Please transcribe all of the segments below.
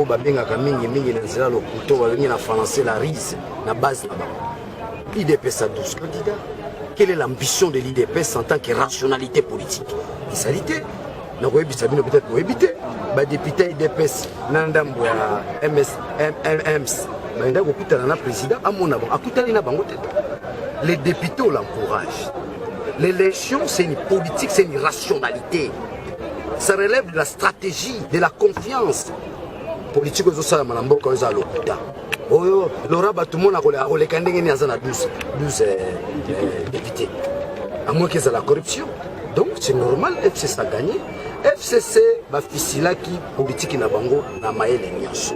babengaka mingi na nzela lokuto babengi na français la rise na base là-bas. L'IDPS a 12 candidats. Quelle est l'ambition de l'IDPS en tant que rationalité politique? Isalité. Nous avons peut-être pour éviter. Les députés IDPS, Nandambo MMS, président, les députés l'encouragent. L'élection, c'est une politique, c'est une rationalité. Ça relève de la stratégie, de la confiance. Politique aux osala malambo quand ils ont l'okuta. Oh, Laura Batumon a les candidats à 12 députés. À moins qu'ils aient la corruption. Donc c'est normal, FCC a gagné. FCC va faciliter qui politique na bango na maele nyonso.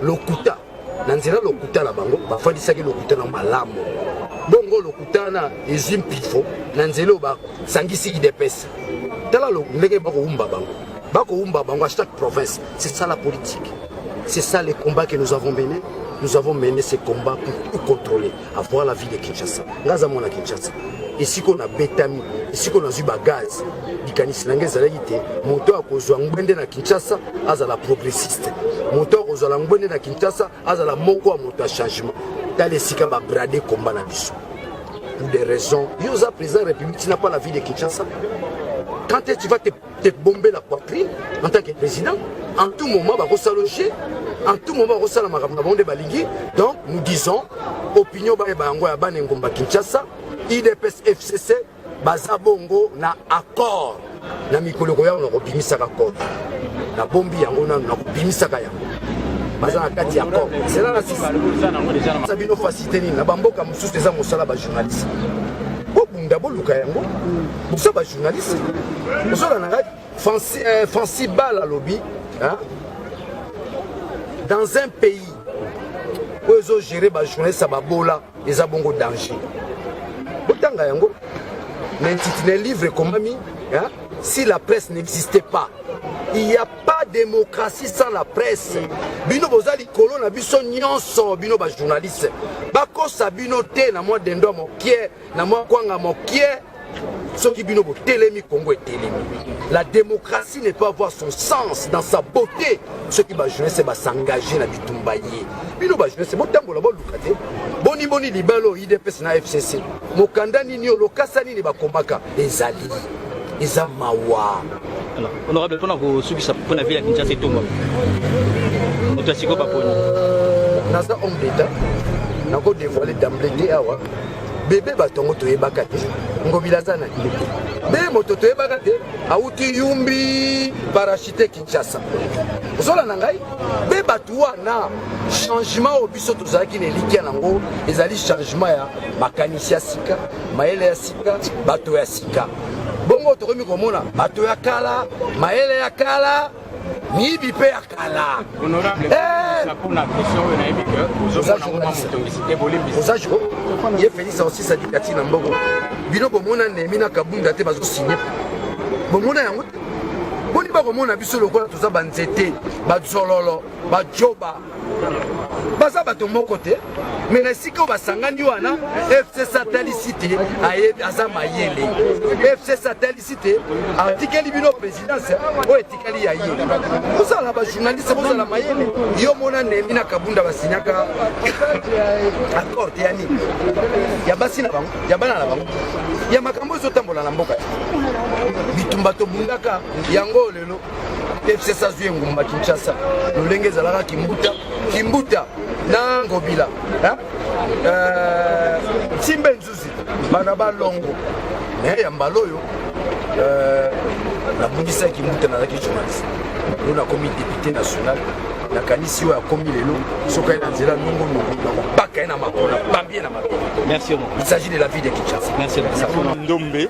L'okuta, nanzela l'okuta la bango, ba fadisa ki l'okuta na malamu. Bongo l'okuta na ezim pifo, nanzelo ba sangisi IDPS. Tala lo ndenge bako umba bango. Bako umba bango à chaque province, c'est ça la politique. C'est ça les combats que nous avons menés. Nous avons mené ces combats pour tout contrôler, avoir la vie de Kinshasa. Gaza mona Kinshasa. Ici qu'on a bétami, ici qu'on a eu gaz. Dikanis nangeza laïté, moto a kozwa ngwende na Kinshasa, azala progressiste. Moto a kozwa ngwende na Kinshasa, azala moko a moto a changement. Dans sika ba brader combat na biso. Pour des raisons, yoza président de la République, tu n'as pas la vie de Kinshasa. Quand tu vas te bomber la poitrine en tant que président, en tout moment, tu vas s'allonger, en tout moment, tu vas s'allonger. Donc, nous disons, opinion de Kinshasa, IDPS FCC, Bazabongo na accord. Na mikolo ya on obimisa accord. Na bombi yango na obimisa yango. Baza kati accord. C'est là la Sabino facilité ni na bamboka mususu eza mosala ba journaliste. D'abord luka yango. Musa ba journaliste. Musa na ngai Fancy Bal à lobby, hein? Dans un pays où ils ont géré ba journaliste ba bola, ils ont bon danger. Botanga yango. L'intitulé livre comme ami, hein? Si la presse n'existait pas, il n'y a pas de démocratie sans la presse. Bino bozali kolo na biso nyonso bino ba journaliste. Bako sabino te na moi dendo mokie, na moi kwanga mokie. Soki bino bo telemi Congo et telemi. La démocratie ne peut avoir son sens dans sa beauté. Ceux qui ba jeunesse ba s'engager na bitumbaye. Bino ba jeunesse bo tambola bo lukate. Boni libalo IDPS na FCC. Mokanda nini lokasa nini ba kombaka ezali. Eza mawa. Alors, honorable, pendant que vous subissez la vie à Kinshasa et tout, vous avez quoi pour nous? Nasa homme d'État, nous avons dévoilé d'emblée awa. Bébé batongo to ebakate. Ngobilazana. Bébé moto to ebakate. Auti yumbi parachute Kinshasa. Zola nangai. Bébé batuwa na changement au biso to zaki ne likia nango. Ezali changement ya makanisi ya sika, maele ya sika, bato ya sika. Bongo tokomi komona bato ya kala, maele ya kala, mibi pe ya kala. Honorable, pour la question, on a dit que vous avez il est Félix aussi sa dictature na mboko. Bino bomona nemina kabunda te bazo signer. Bomona yango. Boni ba komona biso lokola toza banzete, ba zololo, ba joba. Baza bato moko te. Mais na siko basangani wana FC Satellicité aza mayele. FC Satellicité artikeli bino présidence o etikali ya yele. Vous allez ba journaliste vous allez mayele. Yo mona nemina kabunda basinyaka accord yani. Ya basi na bango, ya bana na bango. Ya makambo zo tambola na mboka. Bitumba to bundaka yango lelo. FC Sazue ngumba Kinshasa. Lolenge zalaka Kimbuta na Ngobila. Simbe Nzuzi bana balongo ya mbaloyo na bundisa Kimbuta na zaki journaliste. Nous na comité député national na kanisi wa komi lelo soka ina nzela nungo na baka na makona bambie na makona. Merci. Il s'agit de la vie de Kinshasa. Merci. Ndombe